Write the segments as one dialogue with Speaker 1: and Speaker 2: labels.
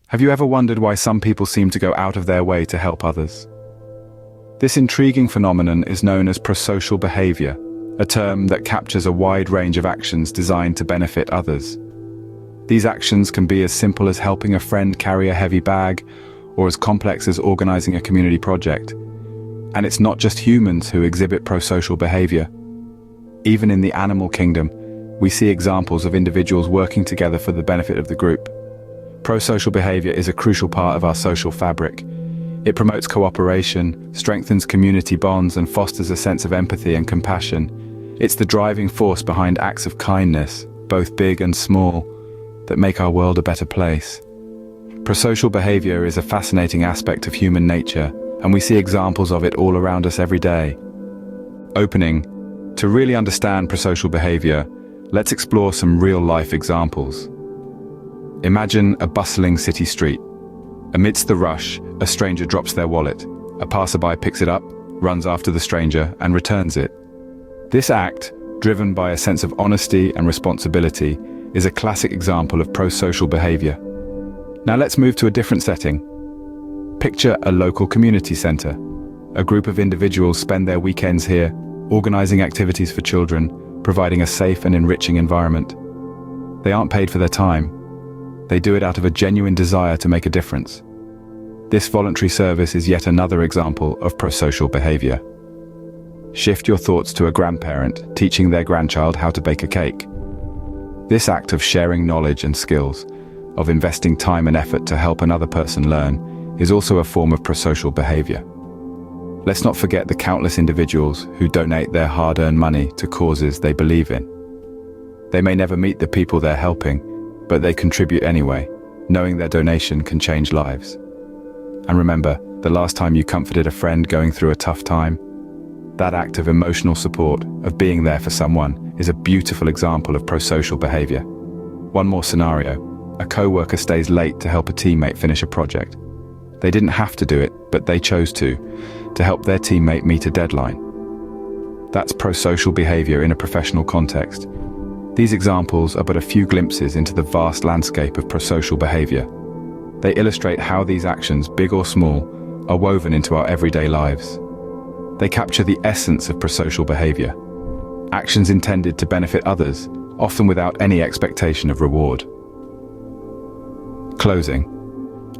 Speaker 1: Have you ever wondered why some people seem to go out of their way to help others? This intriguing phenomenon is known as prosocial behavior, a term that captures a wide range of actions designed to benefit others. These actions can be as simple as helping a friend carry a heavy bag, or as complex as organizing a community project. And it's not just humans who exhibit prosocial behavior. Even in the animal kingdom, we see examples of individuals working together for the benefit of the group. Prosocial behavior is a crucial part of our social fabric. It promotes cooperation, strengthens community bonds, and fosters a sense of empathy and compassion. It's the driving force behind acts of kindness, both big and small, that make our world a better place. Prosocial behavior is a fascinating aspect of human nature, and we see examples of it all around us every day. Opening. To really understand prosocial behavior, let's explore some real-life examples. Imagine a bustling city street. Amidst the rush, a stranger drops their wallet. A passerby picks it up, runs after the stranger, and returns it. This act, driven by a sense of honesty and responsibility, is a classic example of prosocial behavior. Now let's move to a different setting. Picture a local community center. A group of individuals spend their weekends here, organizing activities for children, providing a safe and enriching environment. They aren't paid for their time. They do it out of a genuine desire to make a difference. This voluntary service is yet another example of prosocial behavior. Shift your thoughts to a grandparent teaching their grandchild how to bake a cake. This act of sharing knowledge and skills, of investing time and effort to help another person learn, is also a form of prosocial behavior. Let's not forget the countless individuals who donate their hard-earned money to causes they believe in. They may never meet the people they're helping, but they contribute anyway, knowing their donation can change lives. And remember, the last time you comforted a friend going through a tough time, that act of emotional support, of being there for someone, is a beautiful example of prosocial behavior. One more scenario. A co-worker stays late to help a teammate finish a project. They didn't have to do it, but they chose to help their teammate meet a deadline. That's prosocial behavior in a professional context. These examples are but a few glimpses into the vast landscape of prosocial behavior. They illustrate how these actions, big or small, are woven into our everyday lives. They capture the essence of prosocial behavior. Actions intended to benefit others, often without any expectation of reward. Closing.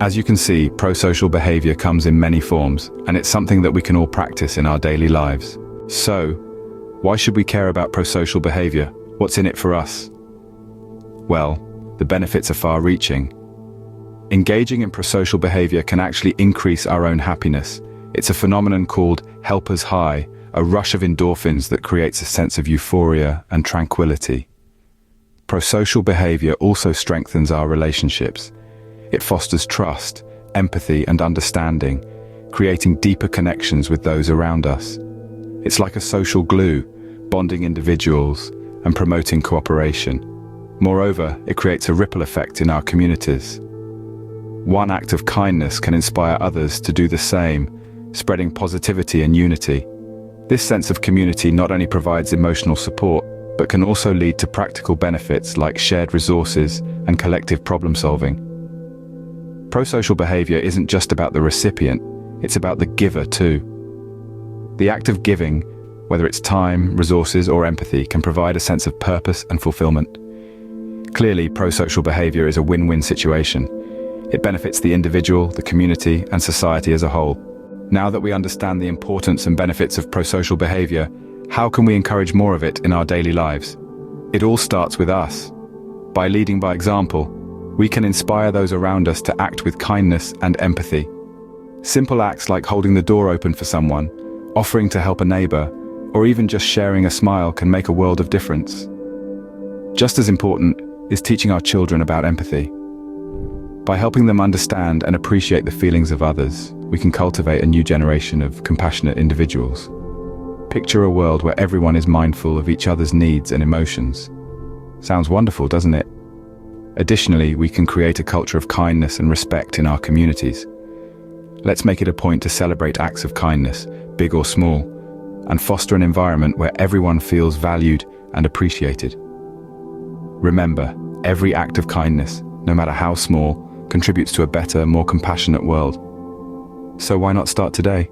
Speaker 1: As you can see, prosocial behavior comes in many forms, and it's something that we can all practice in our daily lives. So, why should we care about prosocial behavior? What's in it for us? Well, the benefits are far-reaching. Engaging in prosocial behavior can actually increase our own happiness. It's a phenomenon called helper's high, a rush of endorphins that creates a sense of euphoria and tranquility. Prosocial behavior also strengthens our relationships. It fosters trust, empathy, and understanding, creating deeper connections with those around us. It's like a social glue, bonding individuals and promoting cooperation. Moreover, it creates a ripple effect in our communities. One act of kindness can inspire others to do the same, spreading positivity and unity. This sense of community not only provides emotional support, but can also lead to practical benefits like shared resources and collective problem-solving. Prosocial behavior isn't just about the recipient, it's about the giver too. The act of giving, whether it's time, resources, or empathy, can provide a sense of purpose and fulfillment. Clearly, prosocial behavior is a win-win situation. It benefits the individual, the community, and society as a whole. Now that we understand the importance and benefits of prosocial behavior, how can we encourage more of it in our daily lives? It all starts with us. By leading by example, we can inspire those around us to act with kindness and empathy. Simple acts like holding the door open for someone, offering to help a neighbor, or even just sharing a smile can make a world of difference. Just as important is teaching our children about empathy. By helping them understand and appreciate the feelings of others, we can cultivate a new generation of compassionate individuals. Picture a world where everyone is mindful of each other's needs and emotions. Sounds wonderful, doesn't it? Additionally, we can create a culture of kindness and respect in our communities. Let's make it a point to celebrate acts of kindness, big or small, and foster an environment where everyone feels valued and appreciated. Remember, every act of kindness, no matter how small, contributes to a better, more compassionate world. So why not start today?